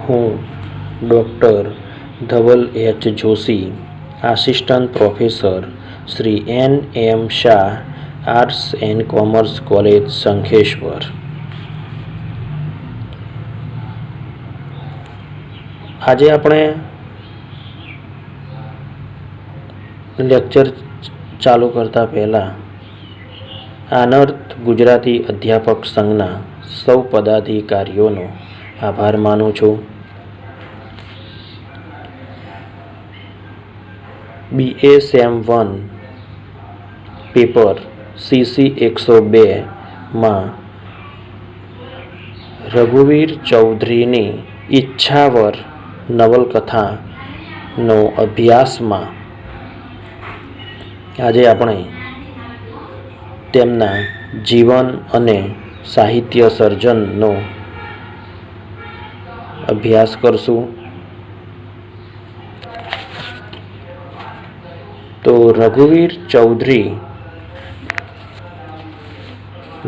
હું doctor Dhaval H Joshi, assistant professor Shri N.M. Shah, arts and commerce college, Shankheshwar. આજે આપણે લેક્ચર ચાલુ કરતા પહેલાં આનર્થ ગુજરાતી અધ્યાપક સંઘના સૌ પદાધિકારીઓનો આભાર માનું છું. BA સેમ 1 પેપર CC 102 રઘુવીર ચૌધરીની ઈચ્છાવર નવલકથાનો અભ્યાસમાં આજે આપણે તેમના જીવન અને સાહિત્ય સર્જનનો અભ્યાસ કરશું. તો રઘુવીર ચૌધરી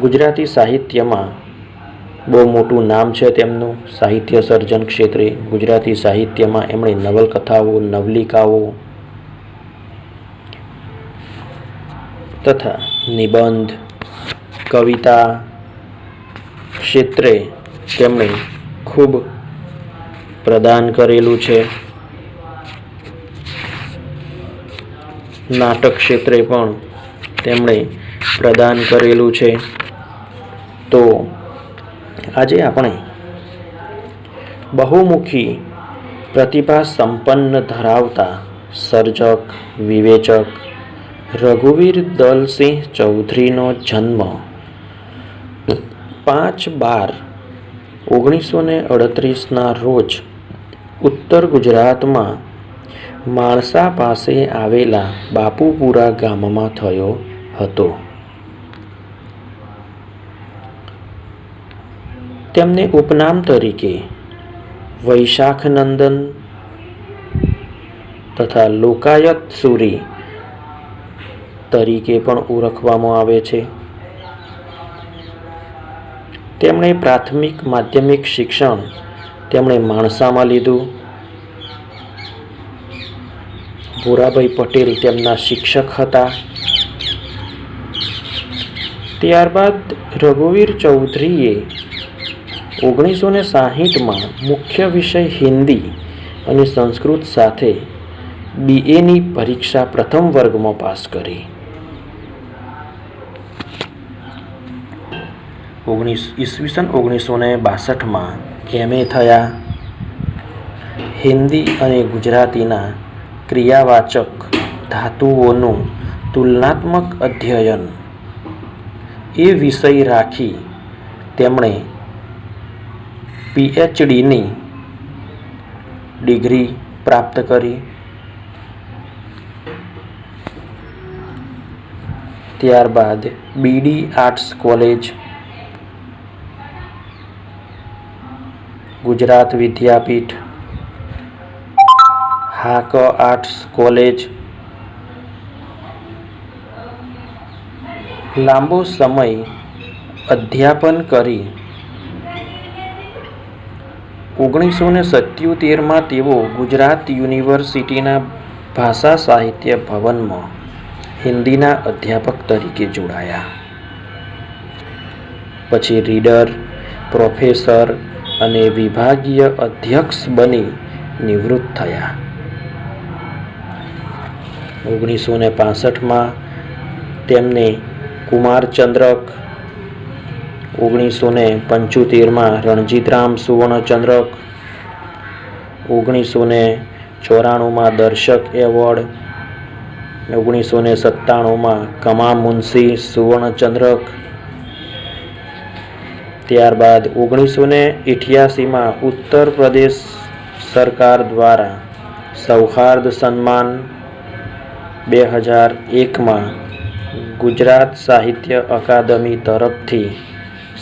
ગુજરાતી સાહિત્યમાં બહુ મોટું નામ છે તેમનું. સાહિત્ય સર્જન ક્ષેત્રે ગુજરાતી સાહિત્યમાં એમણે નવલકથાઓ, નવલિકાઓ તથા નિબંધ, કવિતા ક્ષેત્રે તેમણે ખૂબ પ્રદાન કરેલું છે. નાટક ક્ષેત્રે પણ તેમણે પ્રદાન કરેલું છે. તો આજે આપણે બહુમુખી પ્રતિભા સંપન્ન ધરાવતા સર્જક, વિવેચક રઘુવીર દલસિંહ ચૌધરીનો જન્મ 5/12/1938 રોજ ઉત્તર ગુજરાતમાં માણસા પાસે આવેલા બાપુપુરા ગામમાં થયો હતો. તેમને ઉપનામ તરીકે વૈશાખનંદન તથા લોકાયત સુરી તરીકે પણ ઓળખવામાં આવે છે. તેમણે પ્રાથમિક માધ્યમિક શિક્ષણ તેમણે માણસામાં લીધું. ભૂરાભાઈ પટેલ તેમના શિક્ષક હતા. ત્યારબાદ રઘુવીર ચૌધરીએ 1960માં મુખ્ય વિષય હિન્દી અને સંસ્કૃત સાથે BAની પરીક્ષા પ્રથમ વર્ગમાં પાસ કરી. 1962માં MA થયા. હિન્દી અને ગુજરાતીના ક્રિયાવાચક ધાતુઓનું તુલનાત્મક અધ્યયન એ વિષય રાખી તેમણે PhDની ડિગ્રી પ્રાપ્ત કરી. ત્યારબાદ BD arts college, Gujarat Vidyapith, હાક arts college લાંબો સમય અધ્યાપન કરી 1977માં તેઓ ગુજરાત યુનિવર્સિટીના ભાષા સાહિત્ય ભવનમાં હિન્દીના અધ્યાપક તરીકે જોડાયા. પછી રીડર, પ્રોફેસર અને વિભાગીય અધ્યક્ષ બની નિવૃત્ત થયા. 1965માં તેમને કુમારચંદ્રક, 1975માં રણજીતરામ સુવર્ણચંદ્રક, 1994માં દર્શક એવોર્ડ, 1997માં કમા મુનશી સુવર્ણચંદ્રક. ત્યારબાદ 1988માં ઉત્તર પ્રદેશ સરકાર દ્વારા સૌહાર્દ સન્માન, 2001માં ગુજરાત સાહિત્ય અકાદમી તરફથી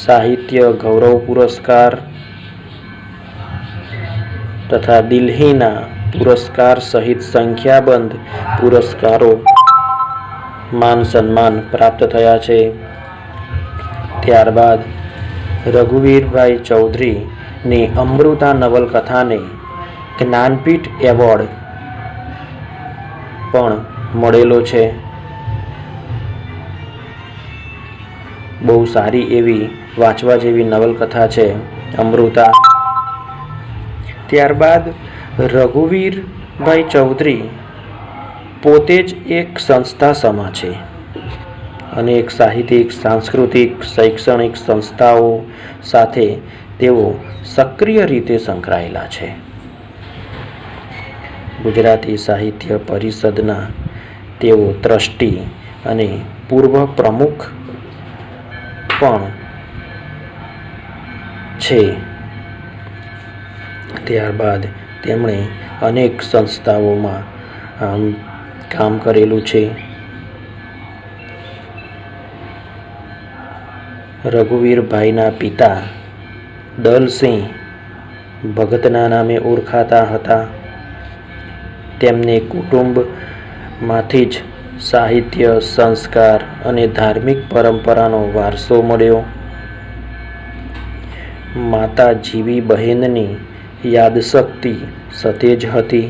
સાહિત્ય ગૌરવ પુરસ્કાર તથા દિલ્હીના પુરસ્કાર સહિત સંખ્યાબંધ પુરસ્કારો માન સન્માન પ્રાપ્ત થયા છે. ત્યારબાદ રઘુવીરભાઈ ચૌધરી ને અમૃતા નવલકથાને જ્ઞાનપીઠ એવોર્ડ પણ મળેલો છે. બહુ સારી એવી વાંચવા જેવી નવલકથા છે અમૃતા. ત્યારબાદ રઘુવીરભાઈ ચૌધરી પોતે જ એક સંસ્થા સમા છે. અનેક સાહિત્યિક, સાંસ્કૃતિક, શૈક્ષણિક સંસ્થાઓ સાથે તેઓ સક્રિય રીતે સંકળાયેલા છે. ગુજરાતી સાહિત્ય પરિષદના તેઓ ટ્રસ્ટી અને પૂર્વ પ્રમુખ પણ છે. ત્યારબાદ તેમણે અનેક સંસ્થાઓમાં કામ કરેલું છે. રઘુવીરભાઈના પિતા દલસિંહ ભગતના નામે ઓળખાતા હતા. તેમને કુટુંબમાંથી જ સાહિત્ય, સંસ્કાર અને ધાર્મિક પરંપરાનો વારસો મળ્યો. માતા જીવીબહેનની યાદશક્તિ સતેજ હતી.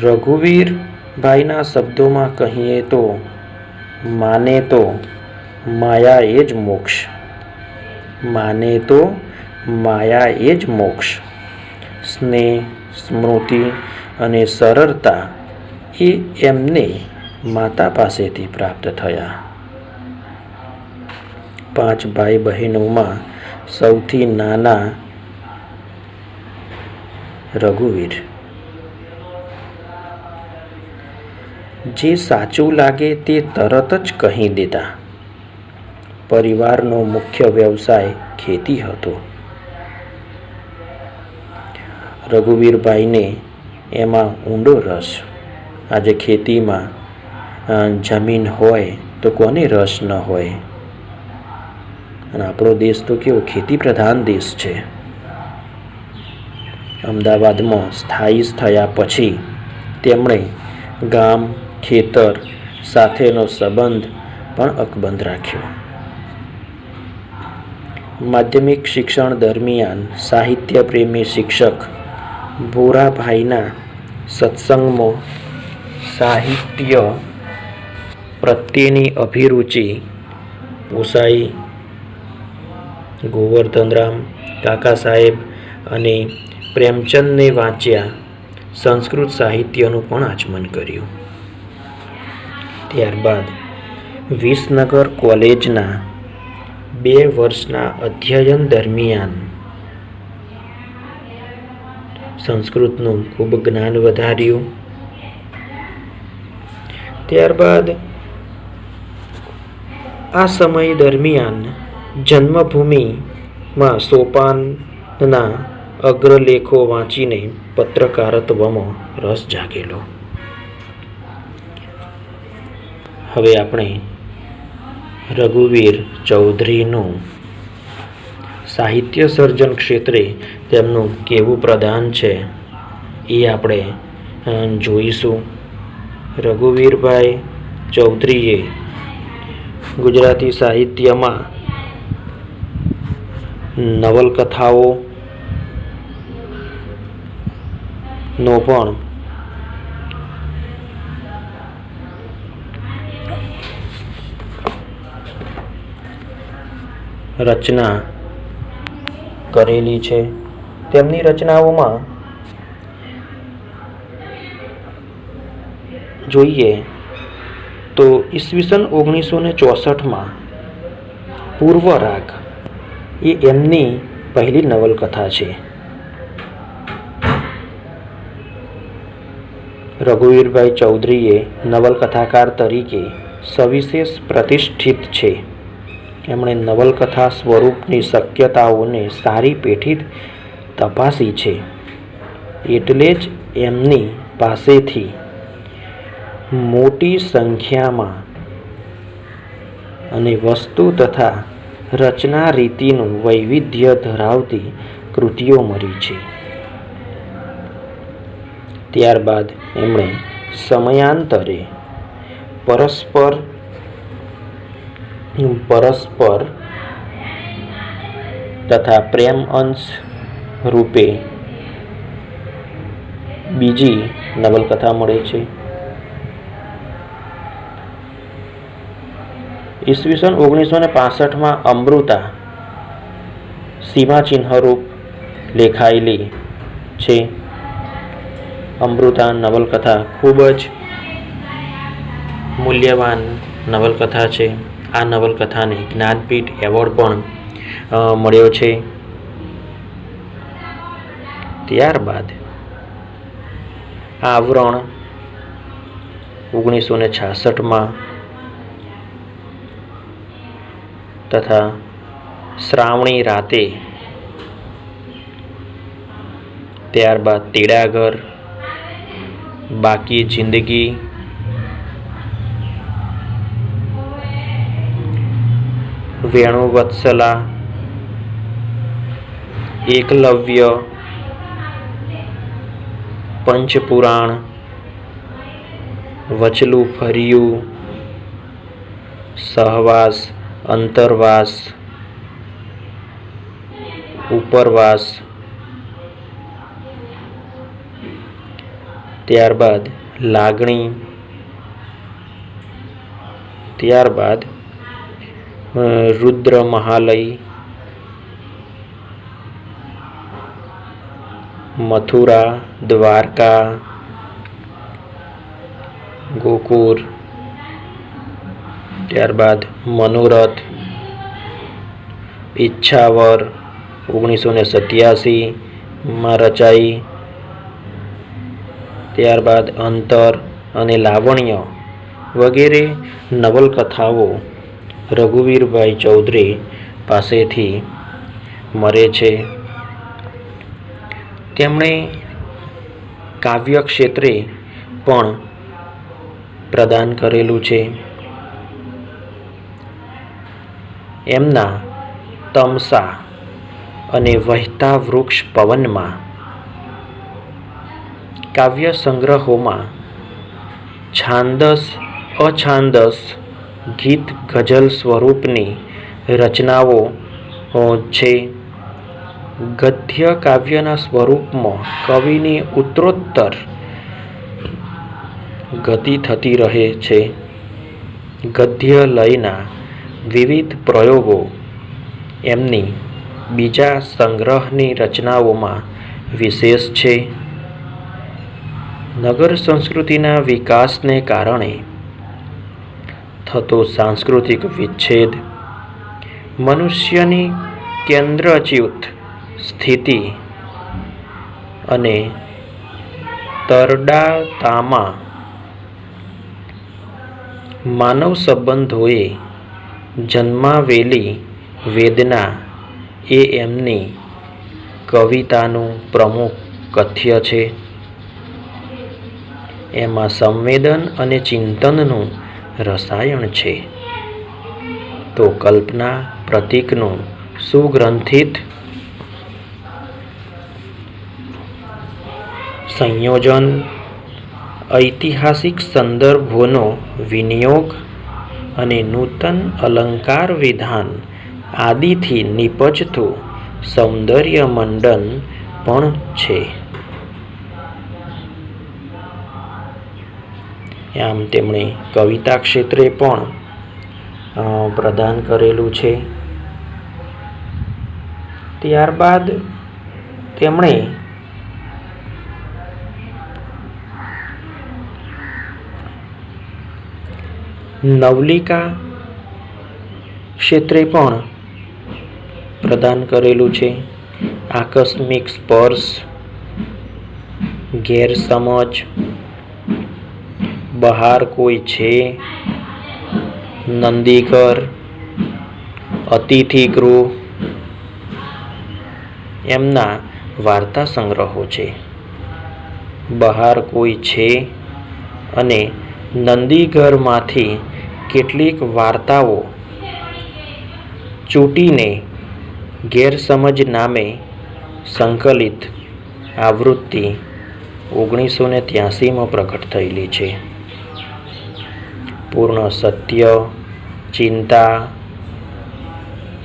રઘુવીરભાઈના શબ્દોમાં કહીએ તો માને તો માયા એ જ મોક્ષ, માને તો માયા એ જ મોક્ષ. સ્નેહ, સ્મૃતિ અને સરળતા એ એમને માતા પાસેથી પ્રાપ્ત થયા. 5 ભાઈ બહેનોમાં સૌથી નાના રઘુવીર. જે સાચું લાગે તે તરત જ કહી દેતા. પરિવારનો મુખ્ય વ્યવસાય ખેતી હતો. રઘુવીરભાઈને એમાં ઊંડો રસ. આજે ખેતીમાં જમીન હોય તો કોને રસ ન હોય. અને આપણો દેશ તો કેવો ખેતી પ્રધાન દેશ છે. અમદાવાદમાં સ્થાયી થયા પછી તેમણે ગામ, ખેતર સાથેનો સંબંધ પણ અકબંધ રાખ્યો. માધ્યમિક શિક્ષણ દરમિયાન સાહિત્ય પ્રેમી શિક્ષક ભોરાભાઈના સત્સંગમાં સાહિત્ય પ્રત્યેની અભિરુચિ પોસાઈ. ગોવર્ધનરામ, કાકા સાહેબ અને પ્રેમચંદને વાંચ્યા. સંસ્કૃત સાહિત્યનું પણ આચમન કર્યું. ત્યારબાદ વિસનગર કોલેજના 2 વર્ષના અધ્યયન દરમિયાન સંસ્કૃતનું ખૂબ જ્ઞાન વધાર્યું. ત્યારબાદ આ સમય દરમિયાન જન્મભૂમિમાં સોપાનના અગ્રલેખો વાંચીને પત્રકારત્વમાં રસ જાગેલો. હવે આપણે રઘુવીર ચૌધરીનું સાહિત્ય સર્જન ક્ષેત્રે તેમનું કેવું પ્રદાન છે એ આપણે જોઈશું. રઘુવીરભાઈ ચૌધરીએ ગુજરાતી સાહિત્યમાં નવલકથાઓ નો પણ રચના કરેલી છે. તેમની રચનાઓમાં જોઈએ તો ઈસવીસન 1964માં પૂર્વરાગ એ એમની પહેલી નવલકથા છે. રઘુવીરભાઈ ચૌધરીએ નવલકથાકાર તરીકે સવિશેષ પ્રતિષ્ઠિત છે. એમણે નવલકથા સ્વરૂપની શક્યતાઓને સારી પેઠી તપાસી છે. એટલે જ એમની પાસેથી મોટી સંખ્યામાં અને વસ્તુ તથા રચના રીતિનું વૈવિધ્ય ધરાવતી કૃતિઓ મળી છે. ત્યારબાદ એમણે સમયાંતરે પરસ્પર તથા પ્રેમ અંશ રૂપે બીજી નવલકથા મળે છે. ઈસવીસન 1965 અમૃતા સીમાચિહ્નરૂપ લેખાયેલી છે. અમૃતા નવલકથા ખૂબ જ મૂલ્યવાન નવલકથા છે. આ નવલકથાને જ્ઞાનપીઠ એવોર્ડ પણ મળ્યો છે. ત્યારબાદ આવરણ 1966 તથા શ્રાવણી રાતે, ત્યારબાદ તેડાગર, બાકી જિંદગી, વેણુવત્સલા, એકલવ્ય, પંચપુરાણ, વચલું ફર્યું, સહવાસ, અંતરવાસ, ઉપરવાસ, ત્યારબાદ લાગણી, ત્યારબાદ રુદ્ર મહાલય, મથુરા, દ્વારકા, ગોકુળ, ત્યારબાદ મનોરથ, ઈચ્છાવર 1987 રચાઈ, ત્યારબાદ અંતર અને લાવણ્ય વગેરે નવલકથાઓ રઘુવીરભાઈ ચૌધરી પાસેથી મળે છે. તેમણે કાવ્ય ક્ષેત્રે પણ પ્રદાન કરેલું છે. એમના તમસા અને વહેતા વૃક્ષ પવનમાં કાવ્ય સંગ્રહોમાં છાંદસ, અછાંદસ, ગીત, ગઝલ સ્વરૂપની રચનાઓ છે. ગદ્ય કાવ્યના સ્વરૂપમાં કવિની ઉત્તરોત્તર ગતિ થતી રહે છે. ગદ્ય લયના વિવિધ પ્રયોગો એમની બીજા સંગ્રહની રચનાઓમાં વિશેષ છે. નગર સંસ્કૃતિના વિકાસને કારણે થતો સાંસ્કૃતિક વિચ્છેદ, મનુષ્યની કેન્દ્રચ્યુત સ્થિતિ અને તરડાતામાં માનવ સંબંધોએ જન્માવેલી વેદના એ એમની કવિતાનું પ્રમુખ કથ્ય છે. એમાં સંવેદન અને ચિંતનનું રસાયણ છે, તો કલ્પના પ્રતીકનું સુગ્રંથિત સંયોજન, ઐતિહાસિક સંદર્ભોનો વિનિયોગ અને નૂતન અલંકાર વિધાન આદિથી નિપજતું સૌંદર્ય મંડન પણ છે. આમ તેમણે કવિતા ક્ષેત્રે પણ પ્રદાન કરેલું છે. ત્યારબાદ તેમણે નવલિકા ક્ષેત્રે પણ પ્રદાન કરેલું છે. આકસ્મિક સ્પર્શ, ગેરસમજ, બહાર કોઈ છે, નંદીઘર, અતિથિગૃહ એમના વાર્તા સંગ્રહો છે. બહાર કોઈ છે અને નંદીઘરમાંથી કેટલીક વાર્તાઓ ચૂંટીને ગેરસમજ નામે સંકલિત આવૃત્તિ 1983 પ્રગટ થયેલી છે. પૂર્ણ સત્ય, ચિંતા,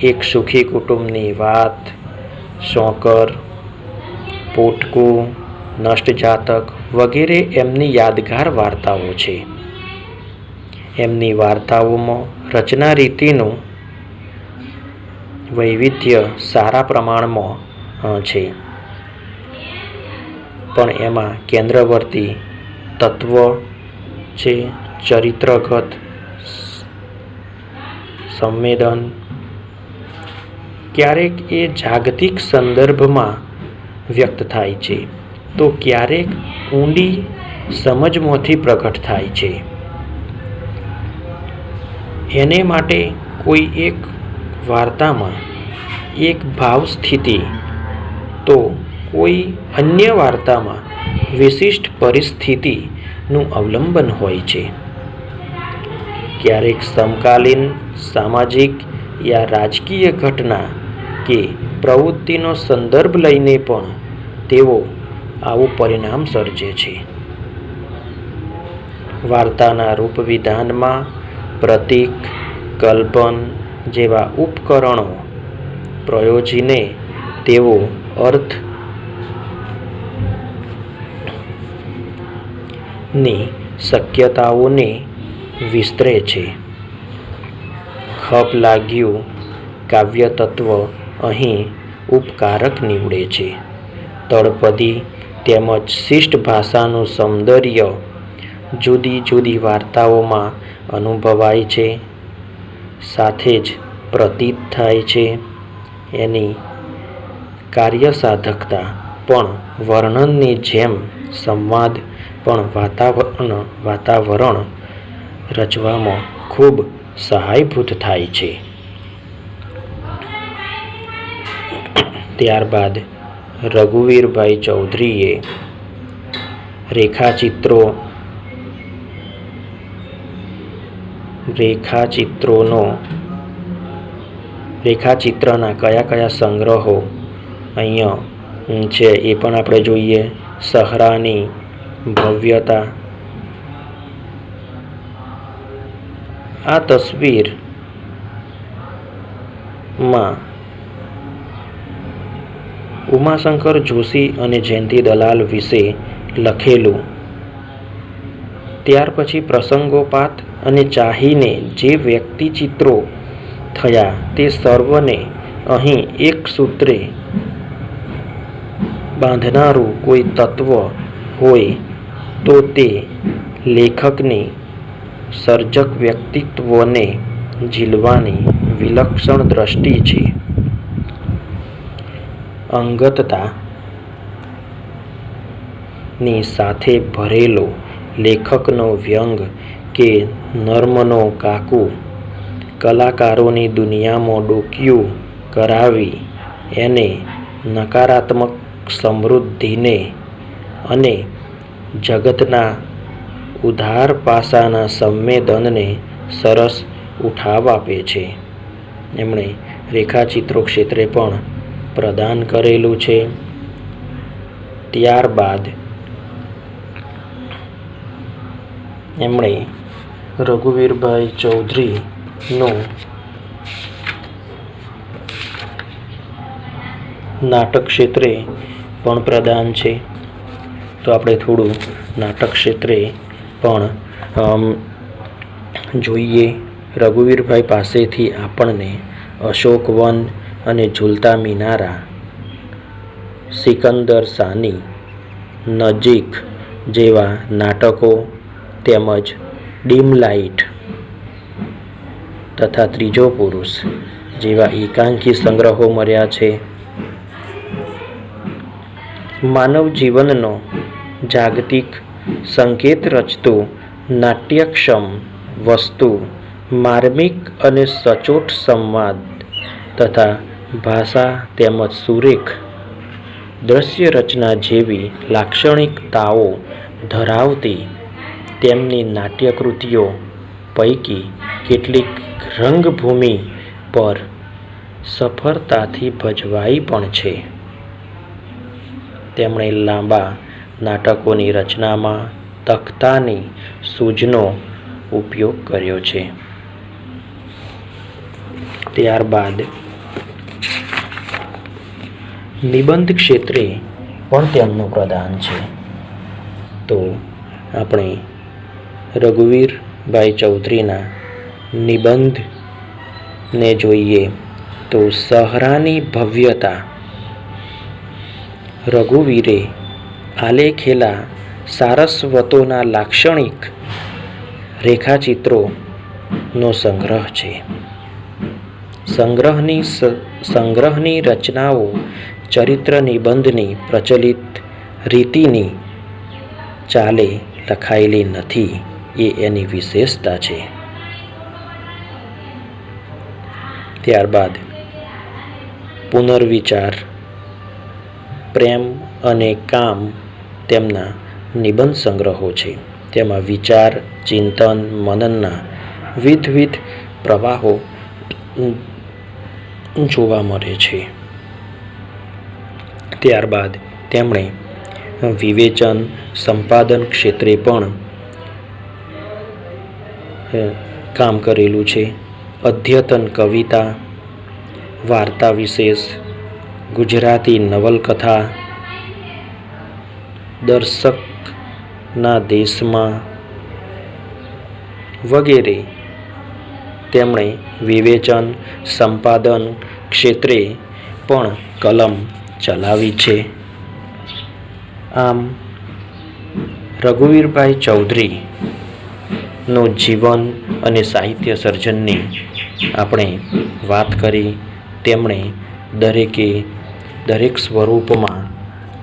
એક સુખી કુટુંબની વાત, શોકર, પોટકું, નષ્ટજાતક વગેરે એમની યાદગાર વાર્તાઓ છે. એમની વાર્તાઓમાં રચના રીતિનું વૈવિધ્ય સારા પ્રમાણમાં છે, પણ એમાં કેન્દ્રવર્તી તત્વ છે ચરિત્રગત સંવેદન. ક્યારેક એ જાગતિક સંદર્ભમાં વ્યક્ત થાય છે તો ક્યારેક ઊંડી સમજમાંથી પ્રગટ થાય છે. એને માટે કોઈ એક વાર્તામાં એક ભાવ સ્થિતિ તો કોઈ અન્ય વાર્તામાં વિશિષ્ટ પરિસ્થિતિનું અવલંબન હોય છે. ક્યારેક સમકાલીન સામાજિક યા રાજકીય ઘટના કે પ્રવૃત્તિનો સંદર્ભ લઈને પણ તેઓ આવું પરિણામ સર્જે છે. વાર્તાના રૂપવિધાનમાં પ્રતીક, કલ્પન જેવા ઉપકરણો પ્રયોજીને તેઓ અર્થની શક્યતાઓને વિસ્તરે છે. ખપ લાગ્યું કાવ્ય તત્વ અહીં ઉપકારક નીવડે છે. તળપદી તેમજ શિષ્ટ ભાષાનું સૌંદર્ય જુદી જુદી વાર્તાઓમાં અનુભવાય છે, સાથે જ પ્રતીત થાય છે. એની કાર્યસાધકતા પણ વર્ણનની જેમ સંવાદ પણ વાતાવરણ રચવામાં ખૂબ સહાયભૂત થાય છે. ત્યારબાદ રઘુવીરભાઈ ચૌધરીએ રેખાચિત્રના કયા કયા સંગ્રહો અહીંયા છે એ પણ આપણે જોઈએ. સહરાની ભવ્યતા. આ તસવીરમાં ઉમાશંકર જોશી અને જયંતિ દલાલ વિશે લખેલું. ત્યાર પછી પ્રસંગોપાત અને ચાહીને જે વ્યક્તિચિત્રો થયા તે સર્વને અહીં એક સૂત્રે બાંધનારું કોઈ તત્વ હોય તો તે લેખકની સર્જક વ્યક્તિત્વને ઝીલવાની વિલક્ષણ દ્રષ્ટિ છે. અંગતતાની સાથે ભરેલો લેખકનો વ્યંગ કે નર્મનો કાકુ કલાકારોની દુનિયામાં ડોકિયું કરાવી એને નકારાત્મક સમૃદ્ધિને અને જગતના ઉદાર પાસાના સંવેદનને સરસ ઉઠાવ આપે છે. એમણે રેખાચિત્રો ક્ષેત્રે પણ પ્રદાન કરેલું છે. ત્યારબાદ એમણે રઘુવીરભાઈ ચૌધરીનું નાટક ક્ષેત્રે પણ પ્રદાન છે. તો આપણે થોડું નાટક ક્ષેત્રે પણ જોઈએ. રઘુવીરભાઈ પાસેથી આપણને અશોકવન અને ઝૂલતા મિનારા, સિકંદર સાની, નજીક જેવા નાટકો તેમજ ડીમ લાઇટ તથા ત્રીજો પુરુષ જેવા એકાંકી સંગ્રહો મળ્યા છે. માનવ જીવનનો જાગતિક સંકેત રચતું નાટ્યક્ષમ વસ્તુ, માર્મિક અને સચોટ સંવાદ તથા ભાષા તેમજ સુરેખ દ્રશ્ય રચના જેવી લાક્ષણિકતાઓ ધરાવતી તેમની નાટ્યકૃતિઓ પૈકી કેટલીક રંગભૂમિ પર સફળતાથી ભજવાઈ પણ છે. તેમણે લાંબા નાટકોની રચનામાં તખ્તાની સૂઝનો ઉપયોગ કર્યો છે. ત્યારબાદ નિબંધ ક્ષેત્રે પણ તેમનું પ્રદાન છે. તો આપણે રઘુવીરભાઈ ચૌધરીના નિબંધને જોઈએ તો સહરાની ભવ્યતા. રઘુવીરે આલેખેલા સારસ્વતોના લાક્ષણિક રેખાચિત્રોનો સંગ્રહ છે. સંગ્રહની રચનાઓ ચરિત્ર નિબંધની પ્રચલિત રીતિની ચાલે લખાયેલી નથી, એ એની વિશેષતા છે. ત્યારબાદ પુનર્વિચાર, પ્રેમ અને કામ તેમના નિબંધ સંગ્રહો છે. તેમાં વિચાર, ચિંતન, મનનના વિવિધ પ્રવાહો જોવા મળે છે. ત્યારબાદ તેમણે વિવેચન, સંપાદન ક્ષેત્રે પણ કામ કરેલું છે. અદ્યતન કવિતા, વાર્તા વિશેષ, ગુજરાતી નવલકથા, દર્શકના દેશમાં વગેરે તેમણે વિવેચન, સંપાદન ક્ષેત્રે પણ કલમ ચલાવી છે. આમ રઘુવીરભાઈ ચૌધરીનું જીવન અને સાહિત્ય સર્જનની આપણે વાત કરી. તેમણે દરેક સ્વરૂપમાં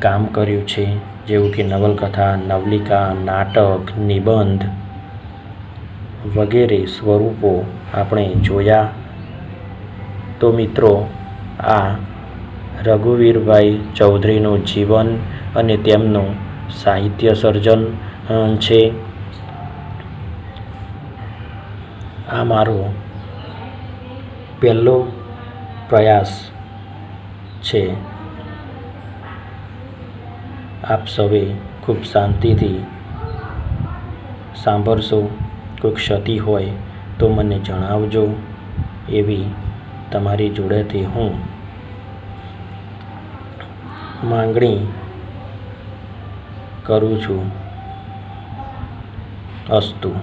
કામ કર્યું છે, જેવું કે નવલકથા, નવલિકા, નાટક, નિબંધ વગેરે સ્વરૂપો આપણે જોયા. તો મિત્રો, આ રઘુવીરભાઈ ચૌધરીનું જીવન અને તેમનું સાહિત્ય સર્જન છે. આ મારો પહેલો પ્રયાસ છે. આપ સૌએ ખૂબ શાંતિથી સાંભળશો. કોઈ ક્ષતિ હોય તો મને જણાવજો, એવી તમારી જોડેથી હું માંગણી કરું છું. અસ્તુ.